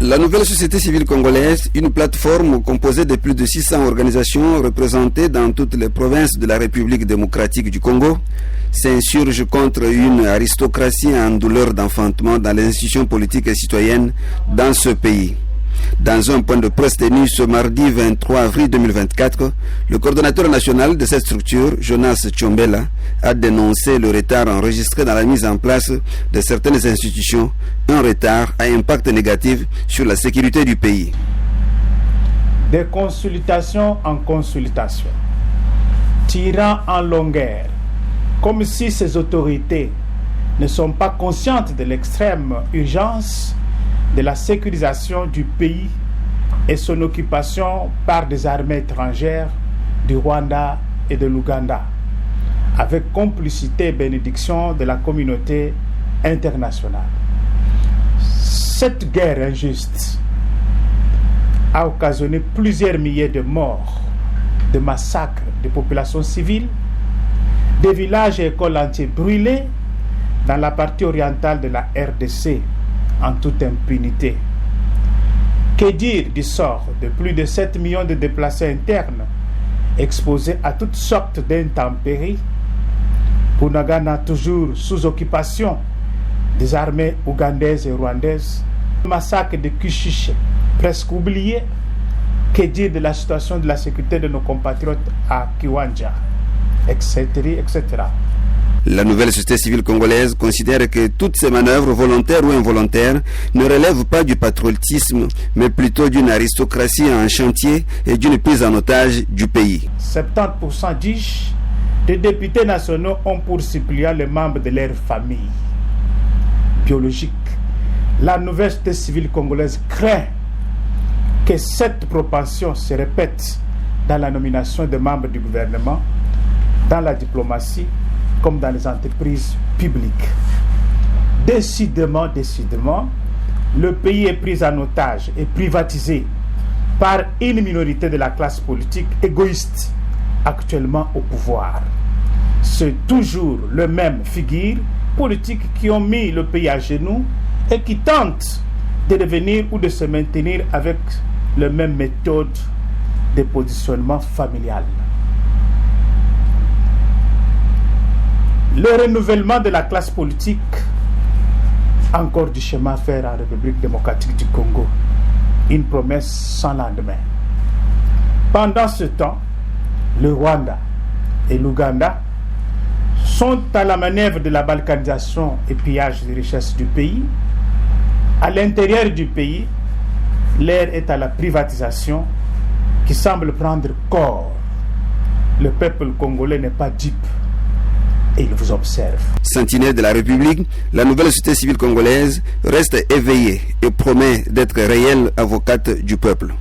La nouvelle société civile congolaise, une plateforme composée de plus de 600 organisations représentées dans toutes les provinces de la République démocratique du Congo, s'insurge contre une aristocratie en douleur d'enfantement dans les institutions politiques et citoyennes dans ce pays. Dans un point de presse tenu ce mardi 23 avril 2024, le coordonnateur national de cette structure, Jonas Tchombela, a dénoncé le retard enregistré dans la mise en place de certaines institutions, un retard à impact négatif sur la sécurité du pays. De consultation en consultation, tirant en longueur, comme si ces autorités ne sont pas conscientes de l'extrême urgence de la sécurisation du pays et son occupation par des armées étrangères du Rwanda et de l'Ouganda, avec complicité et bénédiction de la communauté internationale. Cette guerre injuste a occasionné plusieurs milliers de morts, de massacres de populations civiles, des villages et écoles entiers brûlés dans la partie orientale de la RDC, en toute impunité. Que dire du sort de plus de 7 millions de déplacés internes exposés à toutes sortes d'intempéries? Bunagana toujours sous occupation des armées ougandaises et rwandaises. Le massacre de Kishiche, presque oublié. Que dire de la situation de la sécurité de nos compatriotes à Kiwanja, etc., etc. La nouvelle société civile congolaise considère que toutes ces manœuvres, volontaires ou involontaires, ne relèvent pas du patriotisme, mais plutôt d'une aristocratie en chantier et d'une prise en otage du pays. 70% disent des députés nationaux ont pour suppléants les membres de leur famille biologique. La nouvelle société civile congolaise craint que cette propension se répète dans la nomination des membres du gouvernement, dans la diplomatie, comme dans les entreprises publiques. Décidément, le pays est pris en otage et privatisé par une minorité de la classe politique égoïste actuellement au pouvoir. C'est toujours le même figure politique qui ont mis le pays à genoux et qui tentent de devenir ou de se maintenir avec les mêmes méthodes de positionnement familial. Le renouvellement de la classe politique, encore du chemin à faire en République démocratique du Congo, une promesse sans lendemain. Pendant ce temps, le Rwanda et l'Ouganda sont à la manœuvre de la balkanisation et pillage des richesses du pays. À l'intérieur du pays, l'air est à la privatisation qui semble prendre corps. Le peuple congolais n'est pas dupe. Et il vous observe. Sentinelle de la République, la nouvelle société civile congolaise reste éveillée et promet d'être réelle avocate du peuple.